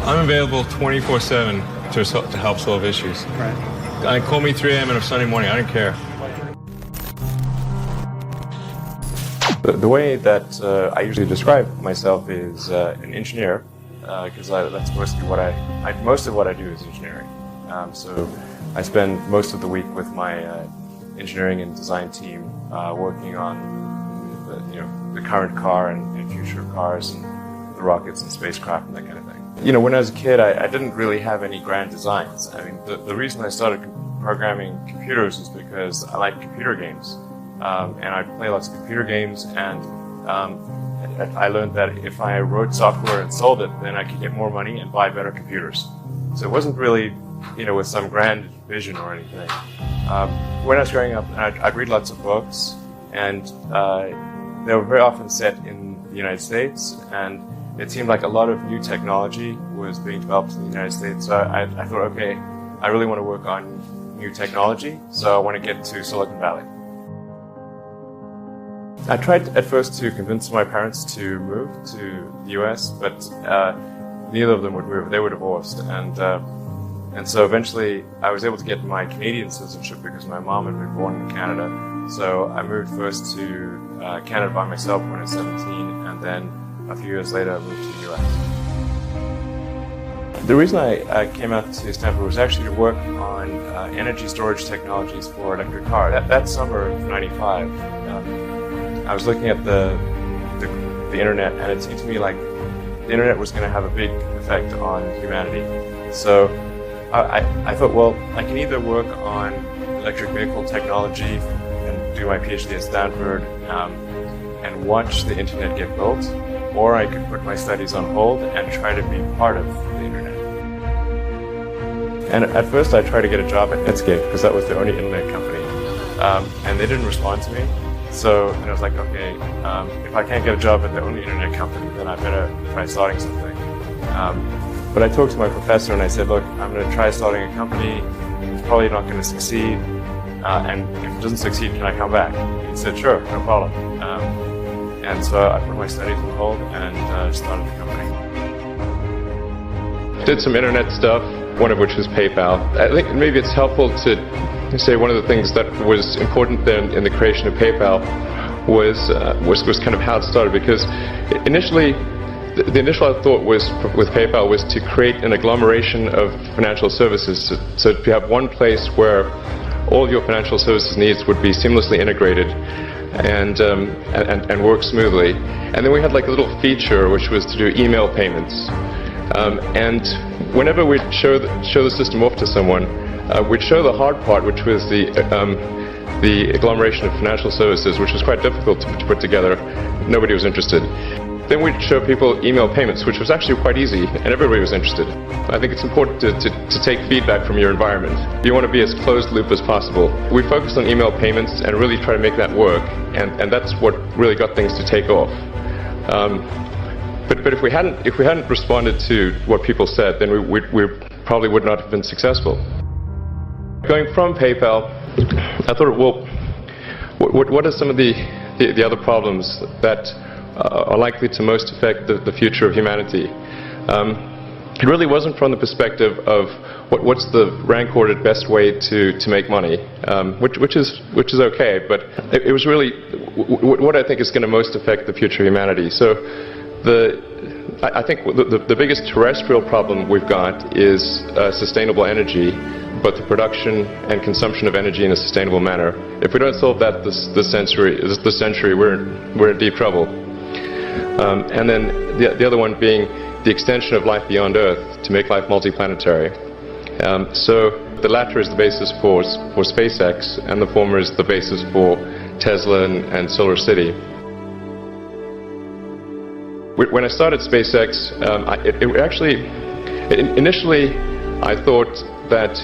I'm available 24/7 to help solve issues. Right. Call me 3 a.m. on a Sunday morning. I don't care. The way that I usually describe myself is an engineer, because that's mostly most of what I do is engineering. So I spend most of the week with my engineering and design team working on the current car and future cars and the rockets and spacecraft and that kind of thing. When I was a kid, I didn't really have any grand designs. I mean, the reason I started programming computers is because I like computer games. And I play lots of computer games, and I learned that if I wrote software and sold it, then I could get more money and buy better computers. So it wasn't really, with some grand vision or anything. When I was growing up, I'd read lots of books, and they were very often set in the United States, and it seemed like a lot of new technology was being developed in the United States. So I thought, okay, I really want to work on new technology, so I want to get to Silicon Valley. I tried at first to convince my parents to move to the US, but neither of them would move. They were divorced, and so eventually I was able to get my Canadian citizenship because my mom had been born in Canada. So I moved first to Canada by myself when I was 17, and then a few years later I moved to the US. The reason I came out to Stanford was actually to work on energy storage technologies for electric cars. That summer of '95, I was looking at the internet, and it seemed to me like the internet was going to have a big effect on humanity. So I thought, well, I can either work on electric vehicle technology and do my PhD at Stanford and watch the internet get built, or I could put my studies on hold and try to be part of the internet. And at first I tried to get a job at Netscape because that was the only internet company, and they didn't respond to me. So I was like, okay, if I can't get a job at the only internet company, then I better try starting something. But I talked to my professor and I said, look, I'm going to try starting a company. It's probably not going to succeed. And if it doesn't succeed, can I come back? He said, sure, no problem. And so I put my studies on hold and started the company. Did some internet stuff, one of which was PayPal. I think maybe it's helpful to say one of the things that was important then in the creation of PayPal was kind of how it started, because initially the initial thought was with PayPal was to create an agglomeration of financial services, so to have one place where all your financial services needs would be seamlessly integrated and work smoothly. And then we had like a little feature which was to do email payments, and whenever we'd show the system off to someone, we'd show the hard part, which was the agglomeration of financial services, which was quite difficult to put together. Nobody was interested. Then we'd show people email payments, which was actually quite easy, and everybody was interested. I think it's important to take feedback from your environment. You want to be as closed loop as possible. We focused on email payments and really try to make that work, and that's what really got things to take off. But if we hadn't responded to what people said, then we probably would not have been successful. Going from PayPal, I thought, well, what are some of the other problems that are likely to most affect the future of humanity? It really wasn't from the perspective of what's the rank-ordered best way to make money, which is okay, but it was really what I think is going to most affect the future of humanity. So I think the biggest terrestrial problem we've got is sustainable energy, but the production and consumption of energy in a sustainable manner. If we don't solve that this century, we're in deep trouble. And then the other one being the extension of life beyond Earth to make life multiplanetary. So the latter is the basis for SpaceX, and the former is the basis for Tesla and Solar City. When I started SpaceX, initially I thought that,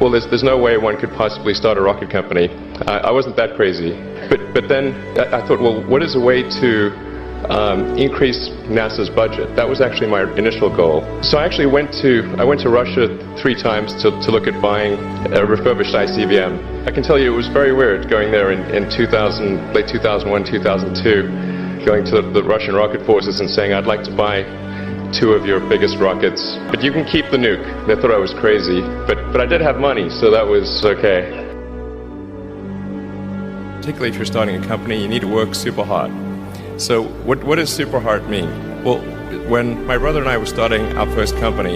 well, there's no way one could possibly start a rocket company. I wasn't that crazy. But then I thought, well, what is a way to increase NASA's budget? That was actually my initial goal. So I actually went to Russia 3 times to look at buying a refurbished ICBM. I can tell you it was very weird going there in late 2001, 2002, going to the Russian rocket forces and saying, I'd like to buy two of your biggest rockets, but you can keep the nuke. They thought I was crazy, but I did have money, so that was okay. Particularly if you're starting a company, you need to work super hard. So what does super hard mean? Well, when my brother and I were starting our first company,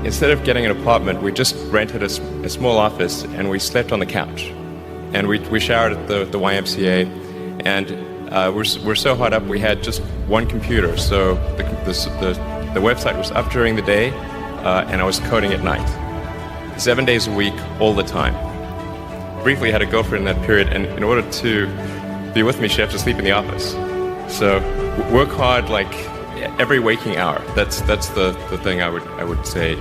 instead of getting an apartment, we just rented a small office and we slept on the couch. And we showered at the YMCA, and we're so hot up we had just one computer. So the website was up during the day, and I was coding at night. 7 days a week, all the time. Briefly had a girlfriend in that period, and in order to be with me, she had to sleep in the office. So work hard like every waking hour. That's the thing I would say.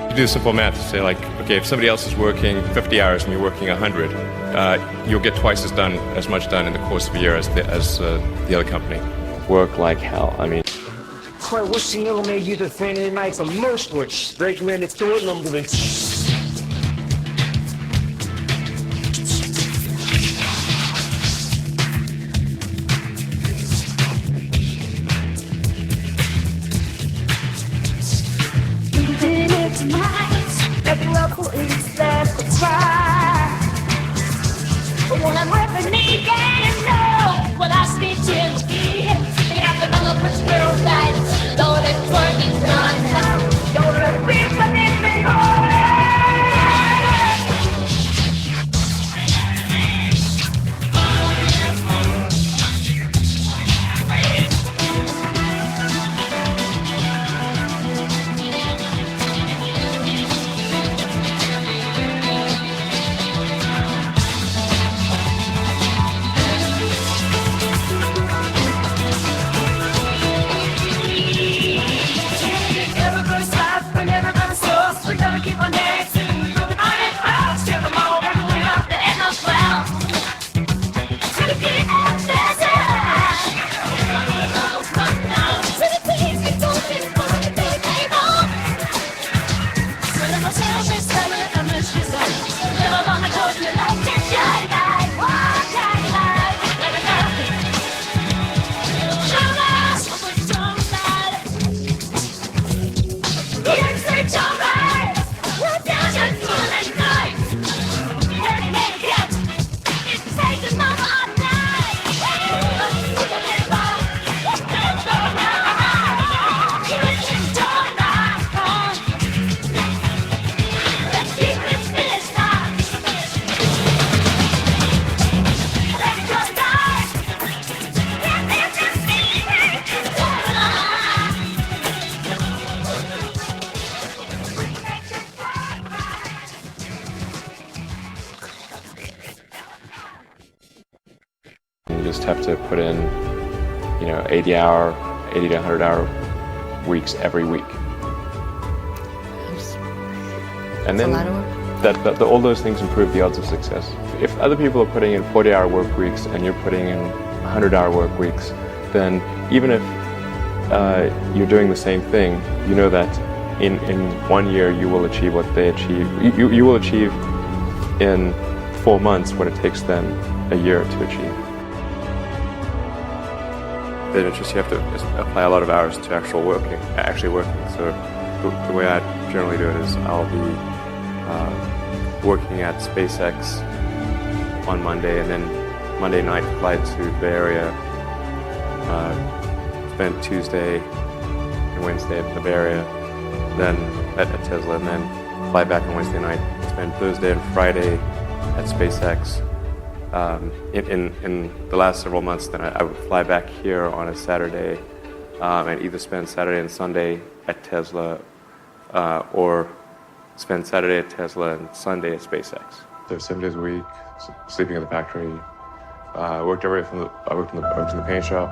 You do simple math to say, like, okay, if somebody else is working 50 hours and you're working 100, you'll get twice as much done in the course of a year as the other company. Work like hell. I mean. Quite wishing it'll make you the fan of the night for most which recommend it's to it number. Every local is there to try. But when I'm with me, you know what I speak to me. They have to run up with girls that though it's working done now. Don't let me believe me. You just have to put in, 80 to 100 hour weeks every week. And then all those things improve the odds of success. If other people are putting in 40-hour work weeks and you're putting in 100-hour work weeks, then even if you're doing the same thing, you know that in 1 year you will achieve what they achieve. You will achieve in 4 months what it takes them a year to achieve. Then it's just you have to apply a lot of hours to actually working. So the way I generally do it is I'll be working at SpaceX on Monday, and then Monday night fly to the Bay Area, spend Tuesday and Wednesday at the Bay Area, then at Tesla, and then fly back on Wednesday night, spend Thursday and Friday at SpaceX. In the last several months, then I would fly back here on a Saturday and either spend Saturday and Sunday at Tesla or spend Saturday at Tesla and Sunday at SpaceX. So 7 days a week, sleeping in the factory. I worked in the paint shop,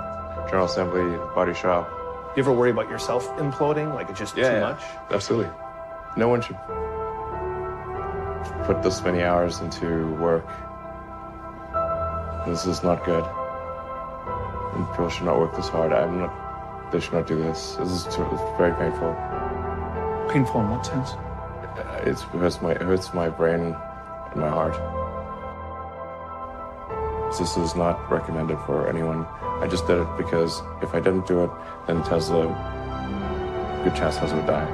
general assembly, body shop. You ever worry about yourself imploding? Like it's just too much? Absolutely. No one should put this many hours into work. This is not good. And people should not work this hard. They should not do this. It's very painful. Painful in what sense? It hurts my brain and my heart. This is not recommended for anyone. I just did it because if I didn't do it, then Tesla, good chance Tesla would die.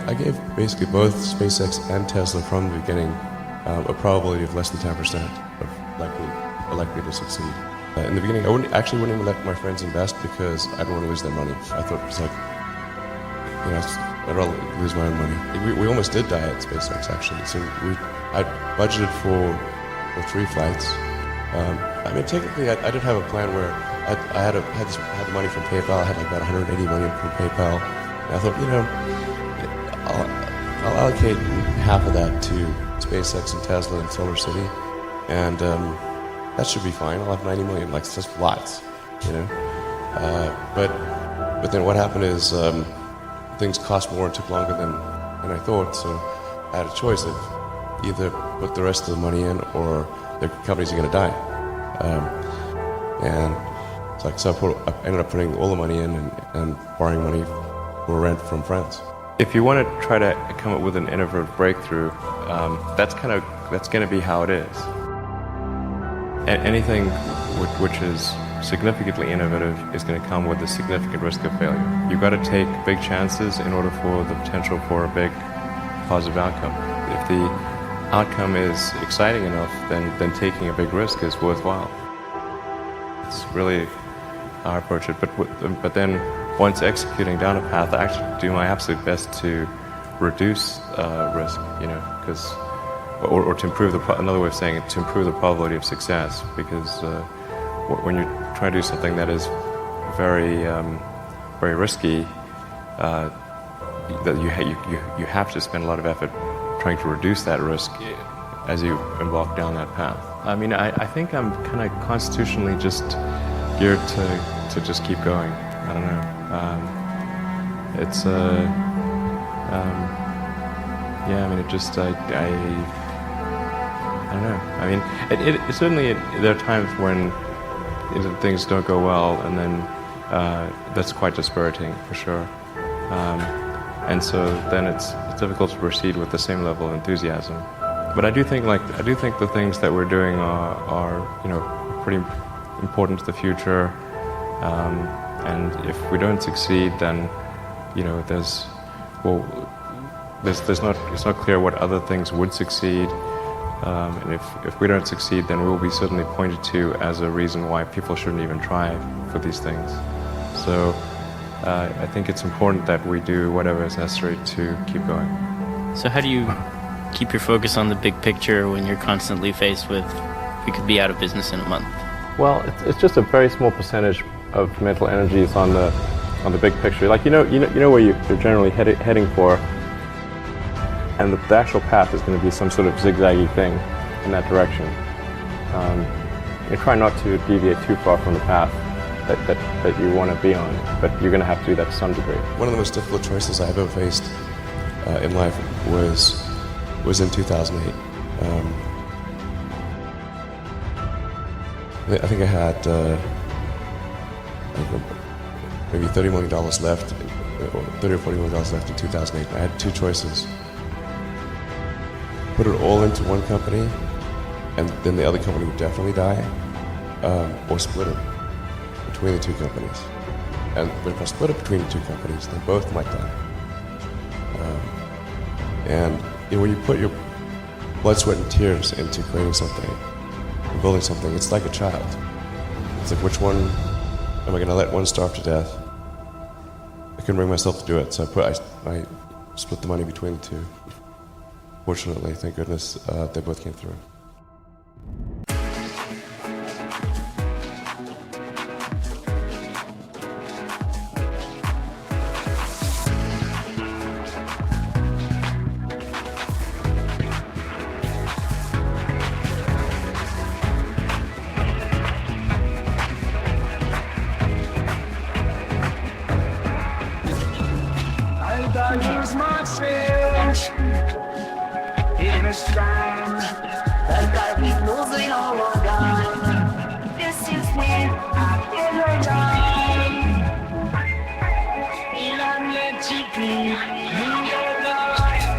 I gave basically both SpaceX and Tesla from the beginning a probability of less than 10% of likely to succeed. In the beginning, I wouldn't even let my friends invest because I didn't want to lose their money. I thought it was like, I'd rather lose my own money. We almost did die at SpaceX, actually. So I budgeted for 3 flights. I mean, technically, I did have a plan where I had the money from PayPal. I had like about 180 million from PayPal. And I thought, I'll allocate half of that to SpaceX and Tesla and Solar City, and that should be fine. I'll have 90 million. Like, it's just lots, But then what happened is things cost more and took longer than I thought. So I had a choice of either put the rest of the money in or the companies are going to die. And it's like, so I ended up putting all the money in and borrowing money for rent from friends. If you want to try to come up with an innovative breakthrough, that's going to be how it is. Anything which is significantly innovative is going to come with a significant risk of failure. You've got to take big chances in order for the potential for a big positive outcome. If the outcome is exciting enough, then taking a big risk is worthwhile. It's really how I approach it. But then once executing down a path, I actually do my absolute best to reduce risk, because, or to improve another way of saying it, to improve the probability of success. Because when you try to do something that is very, very risky, that you have to spend a lot of effort trying to reduce that risk as you embark down that path. I mean, I think I'm kind of constitutionally just geared to just keep going. I don't know. I mean, it just, I don't know. I mean, it certainly, there are times when things don't go well, and then that's quite dispiriting, for sure. And so then it's difficult to proceed with the same level of enthusiasm. But I do think the things that we're doing are pretty important to the future. And if we don't succeed, then it's not clear what other things would succeed. And if we don't succeed, then we will be certainly pointed to as a reason why people shouldn't even try for these things. So I think it's important that we do whatever is necessary to keep going. So how do you keep your focus on the big picture when you're constantly faced with, we could be out of business in a month? Well, it's just a very small percentage of mental energy is on the big picture. Like you know where you're generally heading for, and the actual path is going to be some sort of zigzaggy thing in that direction. You try not to deviate too far from the path that you want to be on, but you're going to have to do that to some degree. One of the most difficult choices I've ever faced in life was in 2008. I think I had maybe $30 million left, or $30 or $40 million left in 2008. I had 2 choices. Put it all into one company, and then the other company would definitely die, or split it between the 2 companies. But if I split it between the 2 companies, then both might die. And when you put your blood, sweat, and tears into creating something, and building something, it's like a child. It's like, which one am I going to let one starve to death? I couldn't bring myself to do it, so I split the money between the 2. Fortunately, thank goodness, they both came through. I use myself in a storm that I be losing all of time. This is when I feel down, and I let you be in your life.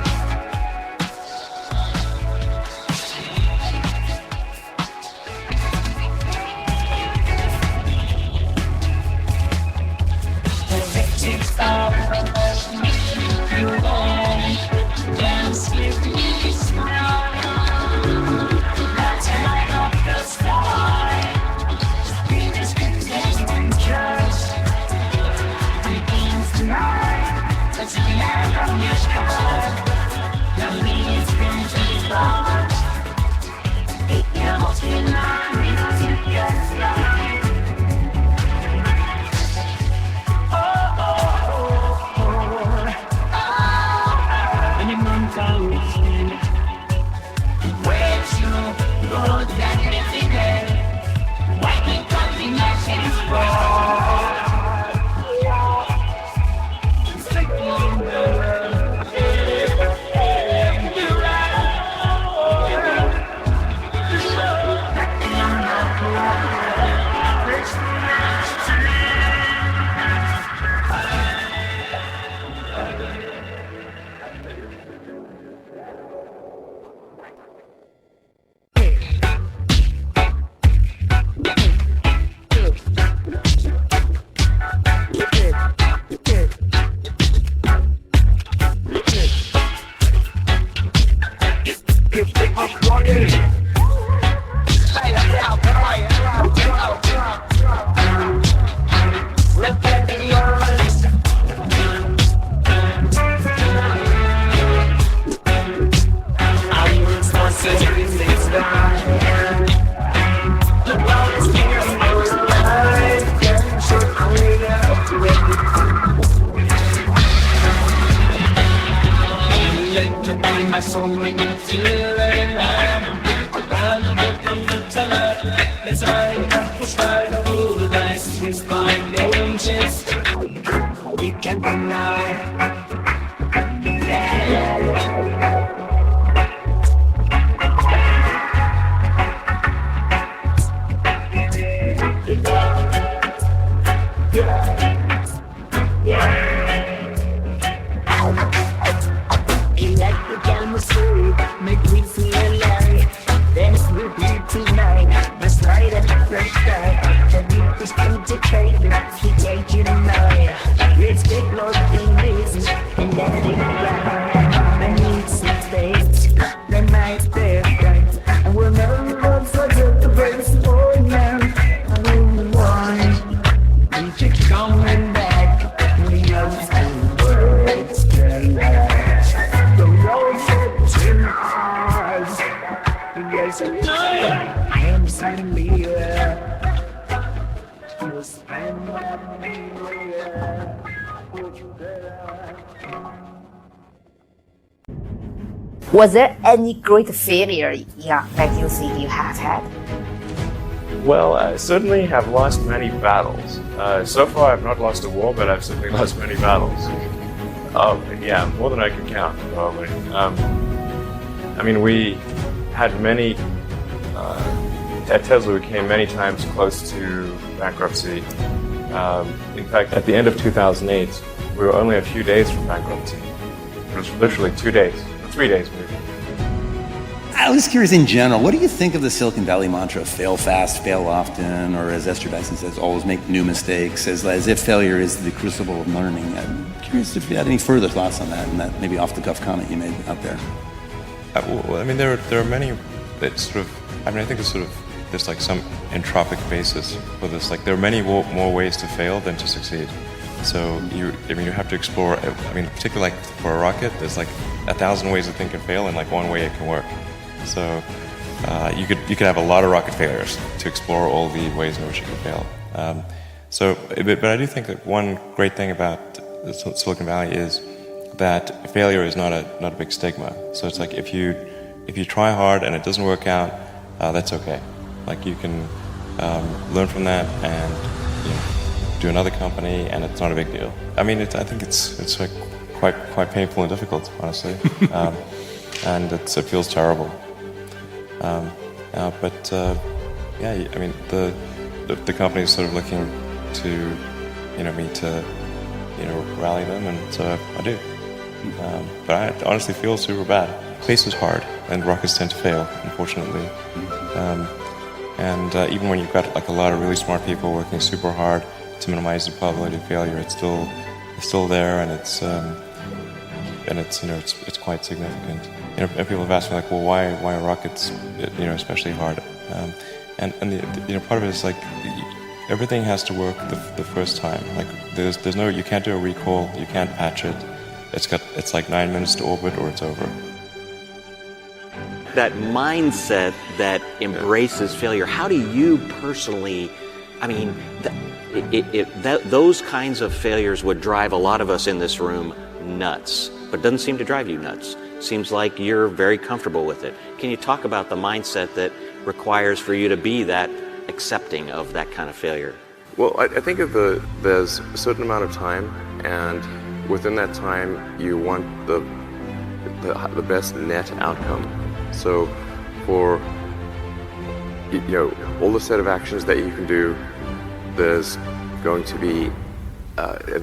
my soul when you feel it. Around the teller, let's ride up the side of all the dice. It's fine, angels. We can deny. Electric atmosphere, make me feel alive. Dance with you tonight. Let's light a different sky. The beat is integrated. We take you tonight. Let's get lost in this and let it ride. I need some space. The night's perfect, and we'll never forget the best for now. I don't want we keep coming back. We know some words can last. The road in ours. Yes, I am sending me you spend my money. Would you better? Was there any great failure, that you think you have had? Well, I certainly have lost many battles. So far, I've not lost a war, but I've certainly lost many battles. Yeah, more than I can count, probably. I mean, we had many. At Tesla, we came many times close to bankruptcy. In fact, at the end of 2008, we were only a few days from bankruptcy. It was literally 2 days, or 3 days maybe. I was curious in general, what do you think of the Silicon Valley mantra, fail fast, fail often, or as Esther Dyson says, always make new mistakes, as if failure is the crucible of learning? I'm curious if you had any further thoughts on that, and that maybe off-the-cuff comment you made out there. Well, I mean, there are many that sort of, I mean, I think it's sort of, there's like some entropic basis for this. Like, there are many more ways to fail than to succeed. So you have to explore, I mean, particularly like for a rocket, there's like 1,000 ways to think and fail, and like one way it can work. So you could have a lot of rocket failures to explore all the ways in which you can fail. But I do think that one great thing about Silicon Valley is that failure is not a big stigma. So it's like if you try hard and it doesn't work out, that's okay. Like you can learn from that and do another company, and it's not a big deal. I mean, I think it's like quite painful and difficult, honestly, and it feels terrible. Yeah, I mean, the company is sort of looking to, me to, rally them, and so I do. But I honestly feel super bad. Space is hard, and rockets tend to fail, unfortunately. Even when you've got like a lot of really smart people working super hard to minimize the probability of failure, it's still there, and it's quite significant. And people have asked me like, well, why are rockets, especially hard? And part of it is like everything has to work the first time. Like there's no, you can't do a recall, you can't patch it. It's like 9 minutes to orbit or it's over. That mindset that embraces failure. How do you personally? I mean, those kinds of failures would drive a lot of us in this room nuts, but it doesn't seem to drive you nuts. Seems like you're very comfortable with it. Can you talk about the mindset that requires for you to be that accepting of that kind of failure? Well, I think there's a certain amount of time, and within that time, you want the best net outcome. So, for all the set of actions that you can do, there's going to be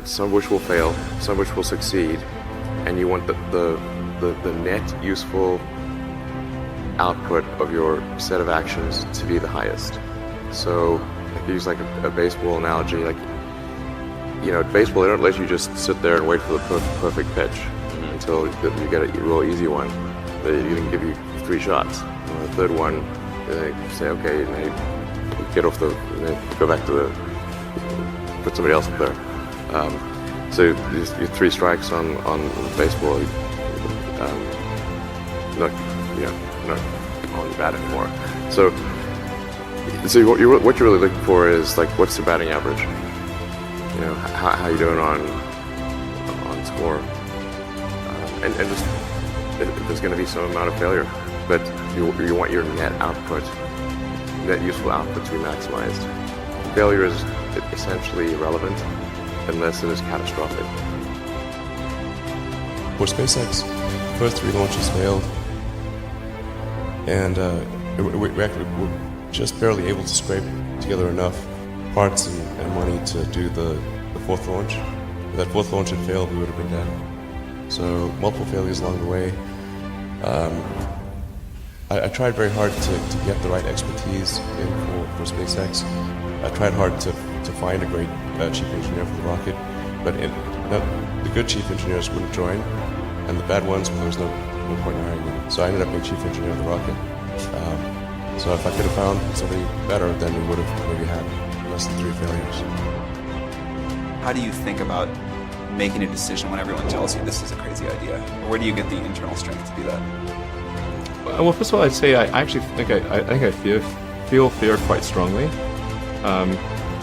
some of which will fail, some of which will succeed, and you want the net useful output of your set of actions to be the highest. So, if you use like a baseball analogy, like baseball, they don't let you just sit there and wait for the perfect pitch until you get a real easy one. They even give you 3 shots. And the third one, they say, okay, and they get off and they go back to put somebody else up there. So your 3 strikes on baseball, not on the bat anymore. So what you're really looking for is like, what's the batting average? How you doing on score, and just there's going to be some amount of failure, but you want your net output, net useful output to be maximized. Failure is essentially irrelevant unless it is catastrophic. For SpaceX, first 3 launches failed, and we actually were just barely able to scrape together enough parts and money to do the 4th launch. If that 4th launch had failed, we would have been dead. So multiple failures along the way. I tried very hard to get the right expertise in for SpaceX. I tried hard to find a great chief engineer for the rocket, but the good chief engineers wouldn't join, and the bad ones, well, there was no point in hiring them. So I ended up being chief engineer of the rocket. So if I could have found somebody better, then we would have maybe had less than 3 failures. How do you think about making a decision when everyone tells you this is a crazy idea? Or where do you get the internal strength to do that? Well, first of all, I'd say I actually think I feel fear quite strongly.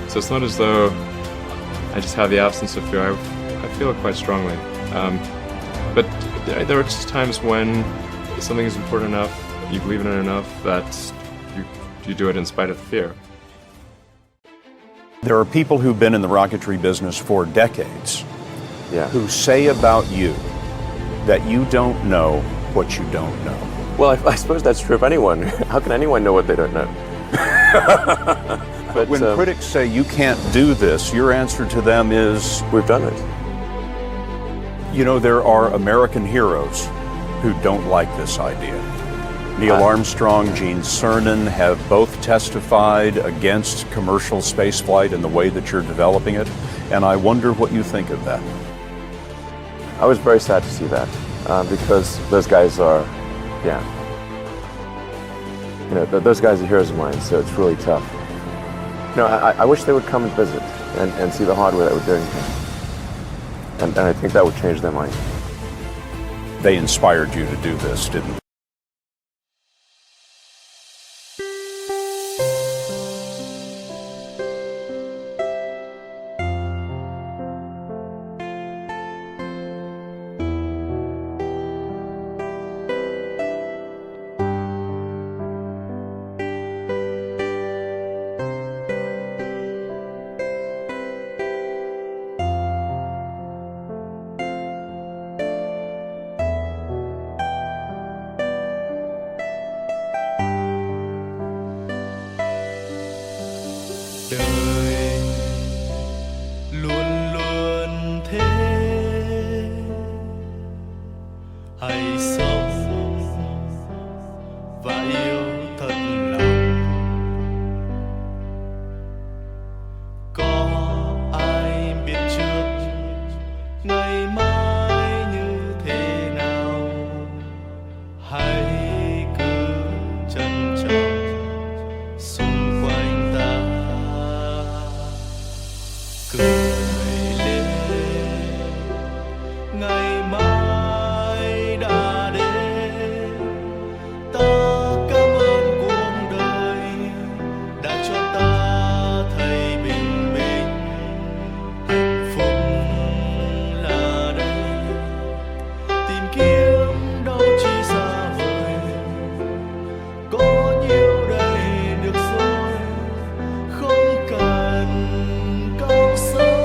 So it's not as though I just have the absence of fear. I feel it quite strongly. But there are just times when something is important enough, you believe in it enough, that you do it in spite of the fear. There are people who've been in the rocketry business for decades who say about you that you don't know what you don't know. Well, I suppose that's true of anyone. How can anyone know what they don't know? But when critics say you can't do this, your answer to them is, we've done it. You know, there are American heroes who don't like this idea. Neil Armstrong, Gene Cernan have both testified against commercial spaceflight and the way that you're developing it, and I wonder what you think of that. I was very sad to see that, because those guys are, those guys are heroes of mine, so it's really tough. I wish they would come and visit and see the hardware that we're doing here. And I think that would change their mind. They inspired you to do this, didn't they? Đời luôn luôn thế, hãy sống và yêu thật lòng. Có ai biết trước ngày mai như thế nào? Hãy cứ trân trọng xung quanh ta. Cười lên, ngày mai đã đến. Ta cảm ơn cuộc đời đã cho ta thấy bình minh. Hạnh phúc là đây, tìm kiếm đâu chỉ xa vời. Có nhiều đây được rồi, không cần cao xa.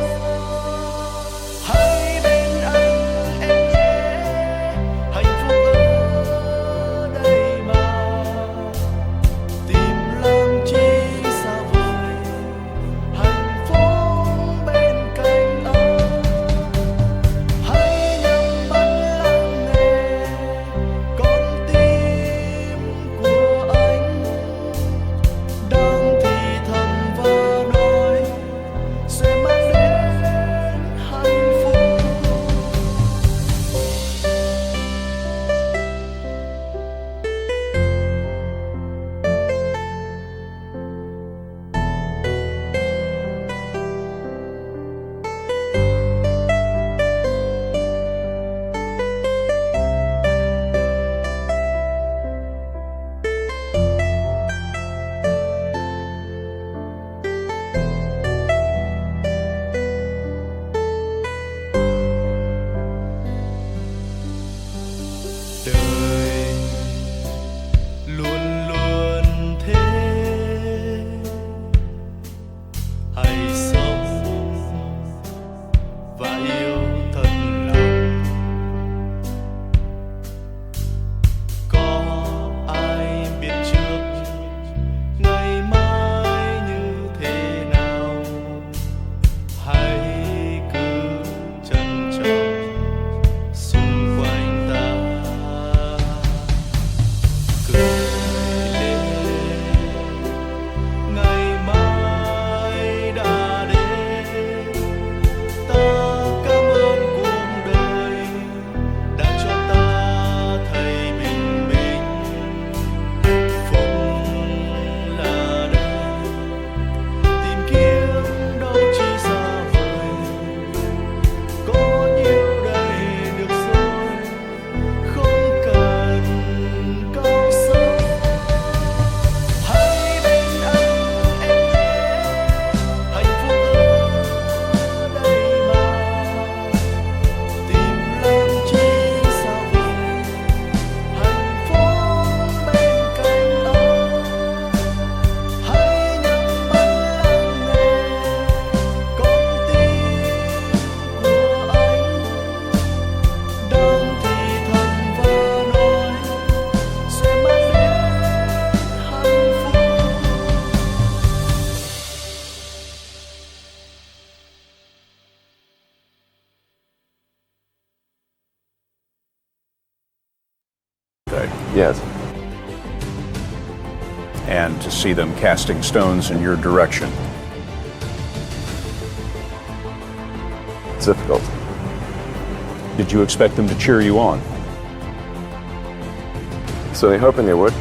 Yes. And to see them casting stones in your direction. It's difficult. Did you expect them to cheer you on? Certainly hoping they would.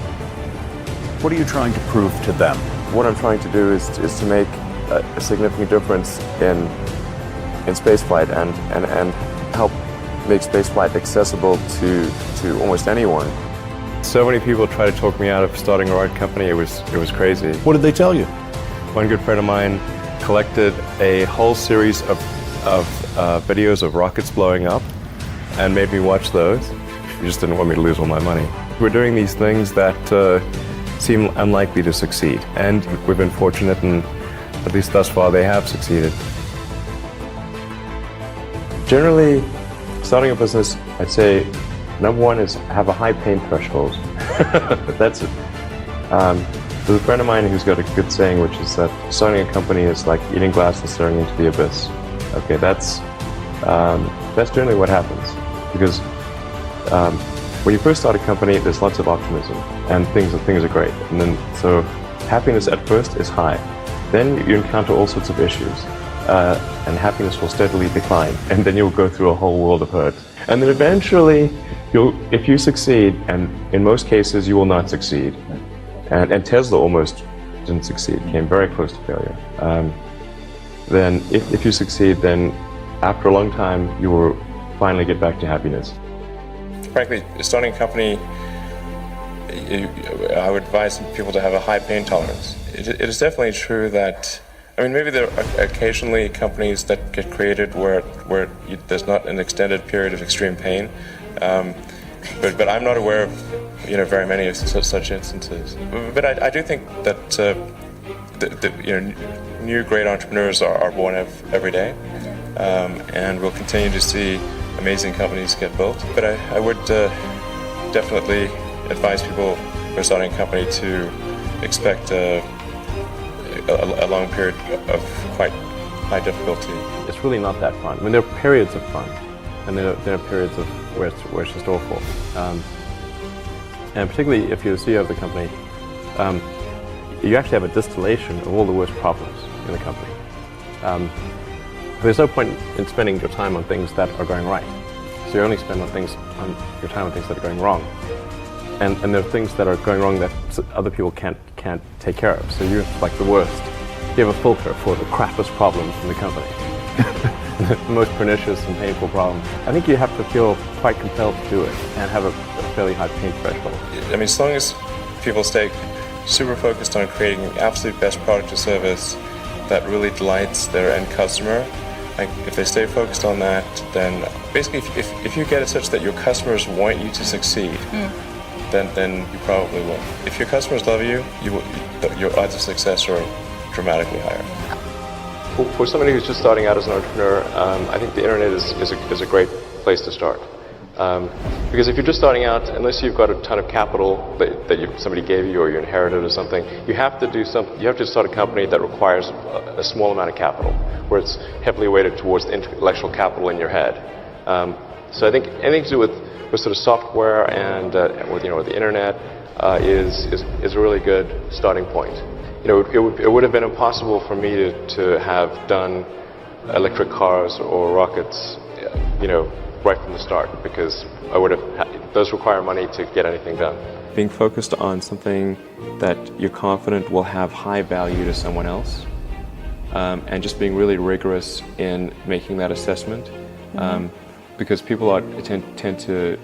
What are you trying to prove to them? What I'm trying to do is to make a significant difference in spaceflight and help make spaceflight accessible to almost anyone. So many people try to talk me out of starting a rocket company. It was crazy. What did they tell you? One good friend of mine collected a whole series of videos of rockets blowing up and made me watch those. He just didn't want me to lose all my money. We're doing these things that seem unlikely to succeed, and we've been fortunate, and at least thus far they have succeeded. Generally, starting a business, I'd say number one is have a high pain threshold. That's it. There's a friend of mine who's got a good saying, which is that starting a company is like eating glass and staring into the abyss. Okay, that's generally what happens, because when you first start a company, there's lots of optimism and things are great, and then so happiness at first is high. Then you encounter all sorts of issues, and happiness will steadily decline, and then you'll go through a whole world of hurt. And then eventually, if you succeed, and in most cases you will not succeed, and Tesla almost didn't succeed, came very close to failure. Then if you succeed, then after a long time, you will finally get back to happiness. Frankly, starting a company, I would advise people to have a high pain tolerance. It is definitely true that, I mean, maybe there are occasionally companies that get created where there's not an extended period of extreme pain, but I'm not aware of very many of such instances. But I do think that new great entrepreneurs are born every day, and we'll continue to see amazing companies get built. But I would definitely advise people who are starting a company to expect a long period of quite high difficulty. It's really not that fun. I mean, there are periods of fun, and there are periods of where it's just awful. And particularly if you're the CEO of the company, you actually have a distillation of all the worst problems in the company. There's no point in spending your time on things that are going right. So you only spend your time on things that are going wrong. And there are things that are going wrong that other people can't take care of. So you're like the worst. You have a filter for the crappiest problems in the company. The most pernicious and painful problem. I think you have to feel quite compelled to do it and have a fairly high pain threshold. I mean, as long as people stay super focused on creating the absolute best product or service that really delights their end customer, like if they stay focused on that, then basically if you get it such that your customers want you to succeed, then you probably will. If your customers love you, your odds of success are dramatically higher. For somebody who's just starting out as an entrepreneur, I think the internet is a great place to start. Because if you're just starting out, unless you've got a ton of capital that somebody gave you or you inherited or something, you have to start a company that requires a small amount of capital, where it's heavily weighted towards the intellectual capital in your head. So I think anything to do with sort of software and with the internet is a really good starting point. It would have been impossible for me to have done electric cars or rockets, right from the start, because those require money to get anything done. Being focused on something that you're confident will have high value to someone else, and just being really rigorous in making that assessment, because people tend to,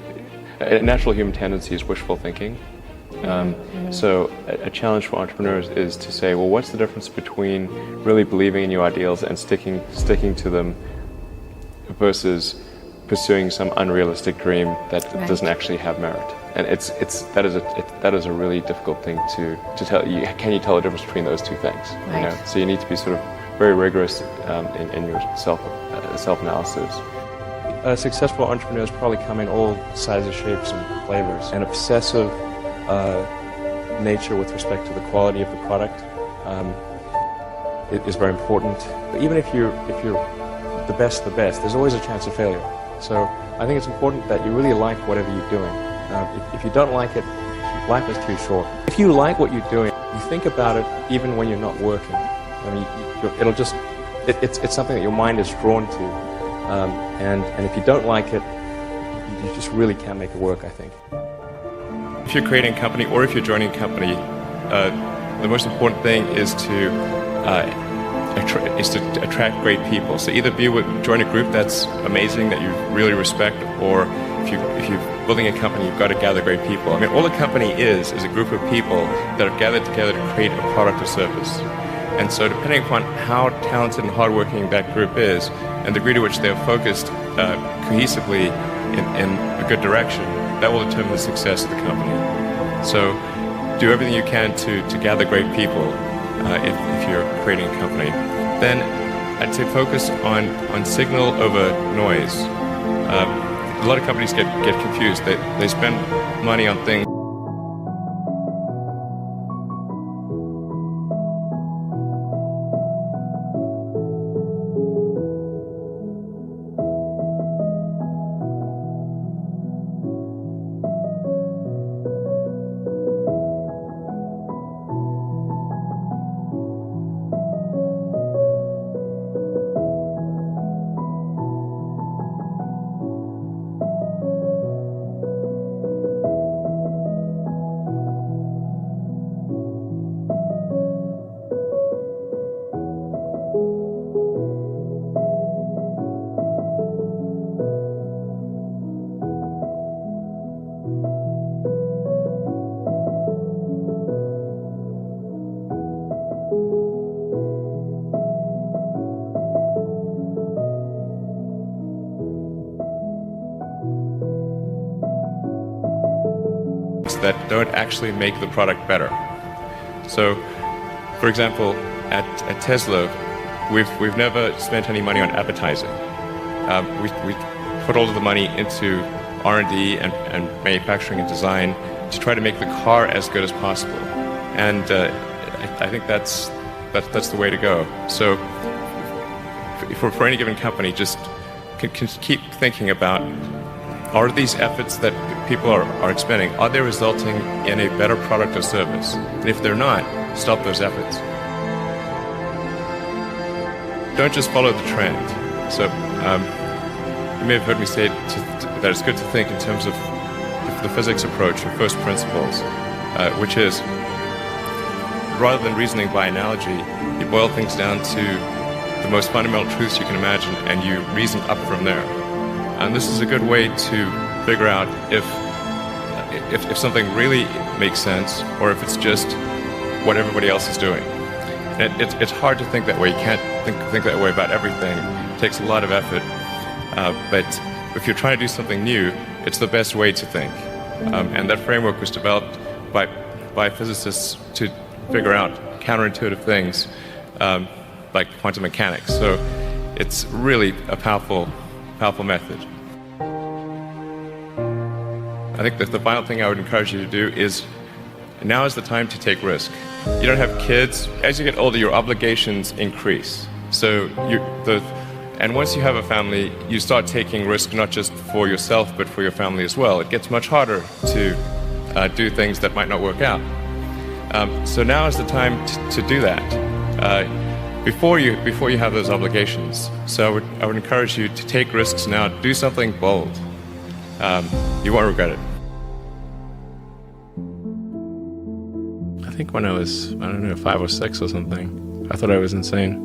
a natural human tendency is wishful thinking. So a challenge for entrepreneurs is to say, well, what's the difference between really believing in your ideals and sticking to them versus pursuing some unrealistic dream that doesn't actually have merit? And that is a really difficult thing to tell. Can you tell the difference between those two things? Right. So you need to be sort of very rigorous in your self-analysis. Successful entrepreneurs probably come in all sizes, shapes, and flavors. An obsessive nature with respect to the quality of the product is very important. But even if you're the best, there's always a chance of failure. So I think it's important that you really like whatever you're doing. If you don't like it, life is too short. If you like what you're doing, you think about it even when you're not working. I mean, it's something that your mind is drawn to. And if you don't like it, you just really can't make it work, I think. If you're creating a company or if you're joining a company, the most important thing is to attract great people. So either join a group that's amazing that you really respect, or if you're building a company, you've got to gather great people. I mean, all a company is a group of people that have gathered together to create a product or service. And so depending upon how talented and hardworking that group is, and the degree to which they're focused cohesively in a good direction, that will determine the success of the company. So do everything you can to gather great people if you're creating a company. Then I'd say focus on signal over noise. A lot of companies get confused. They spend money on things that don't actually make the product better. So, for example, at Tesla, we've never spent any money on advertising. We put all of the money into R&D and manufacturing and design to try to make the car as good as possible. And I think that's the way to go. So, for any given company, just can keep thinking about, are these efforts that people are expending, are they resulting in a better product or service? And if they're not, stop those efforts. Don't just follow the trend. So you may have heard me say that it's good to think in terms of the physics approach, or first principles, which is, rather than reasoning by analogy, you boil things down to the most fundamental truths you can imagine, and you reason up from there. And this is a good way to figure out if something really makes sense, or if it's just what everybody else is doing. And it's hard to think that way. You can't think that way about everything. It takes a lot of effort. But if you're trying to do something new, it's the best way to think. And that framework was developed by physicists to figure out counterintuitive things like quantum mechanics. So it's really a powerful method. I think that the final thing I would encourage you to do is, now is the time to take risk. You don't have kids. As you get older, your obligations increase. So and once you have a family, you start taking risk not just for yourself, but for your family as well. It gets much harder to do things that might not work out. So now is the time to do that. Before you have those obligations. So I would encourage you to take risks now. Do something bold. You won't regret it. I think when I was, 5 or 6 or something, I thought I was insane.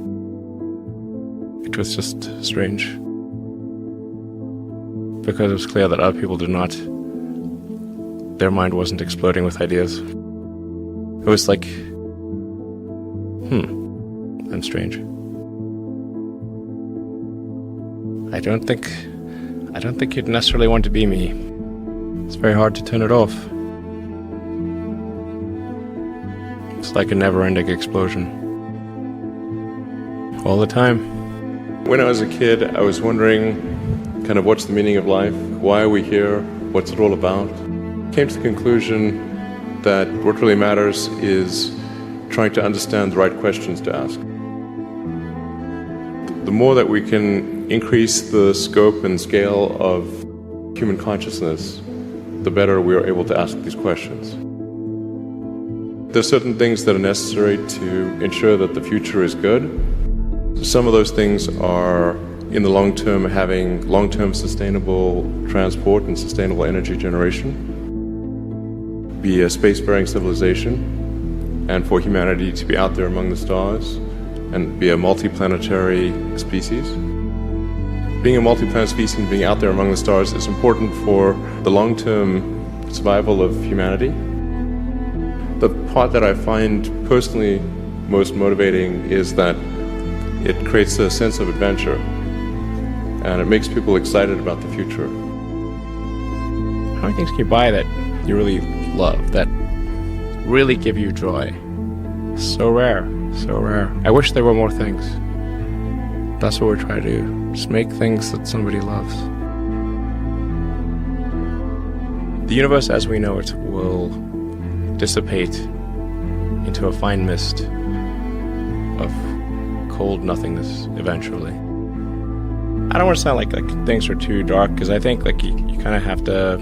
It was just strange. Because it was clear that other people their mind wasn't exploding with ideas. It was like, I'm strange. I don't think you'd necessarily want to be me. It's very hard to turn it off. It's like a never-ending explosion. All the time. When I was a kid, I was wondering kind of what's the meaning of life? Why are we here? What's it all about? Came to the conclusion that what really matters is trying to understand the right questions to ask. The more that we can increase the scope and scale of human consciousness, the better we are able to ask these questions. there's certain things that are necessary to ensure that the future is good. Some of those things are, in the long term, having long-term sustainable transport and sustainable energy generation, be a spacefaring civilization, and for humanity to be out there among the stars and be a multi-planetary species. Being a multi-planet species and being out there among the stars is important for the long-term survival of humanity. The part that I find personally most motivating is that it creates a sense of adventure and it makes people excited about the future. How many things can you buy that you really love, that really give you joy? So rare, so rare. I wish there were more things. That's what we're trying to do, just make things that somebody loves. The universe as we know it will dissipate into a fine mist of cold nothingness eventually. I don't want to sound like things are too dark, because I think you kind of have to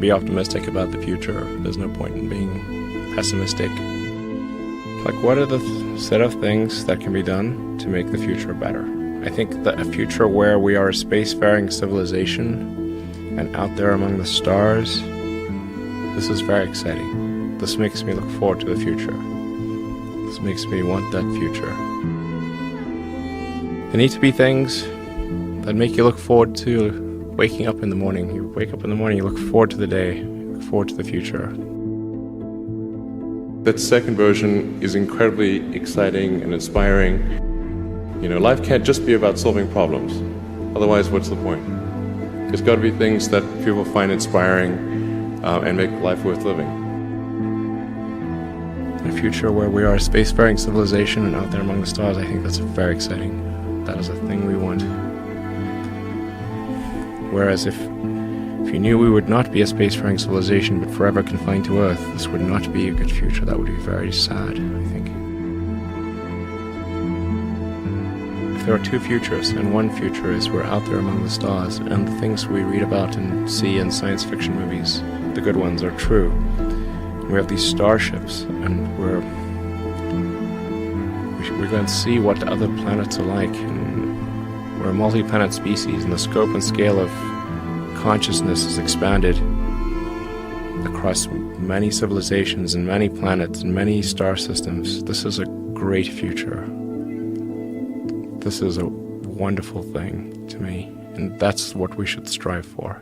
be optimistic about the future. There's no point in being pessimistic. What are the set of things that can be done to make the future better? I think that a future where we are a spacefaring civilization and out there among the stars, this is very exciting. This makes me look forward to the future. This makes me want that future. There need to be things that make you look forward to waking up in the morning. You wake up in the morning, you look forward to the day, you look forward to the future. That second version is incredibly exciting and inspiring. You know, life can't just be about solving problems. Otherwise, what's the point? There's got to be things that people find inspiring and make life worth living. A future where we are a spacefaring civilization and out there among the stars, I think that's very exciting. That is a thing we want. Whereas if you knew we would not be a spacefaring civilization but forever confined to Earth, this would not be a good future. That would be very sad, I think. If there are two futures, and one future is we're out there among the stars, and the things we read about and see in science fiction movies, the good ones, are true. And we have these starships, and we're going to see what the other planets are like, and we're a multi-planet species, and the scope and scale of consciousness is expanded across many civilizations and many planets and many star systems. This is a great future. This is a wonderful thing to me, and that's what we should strive for.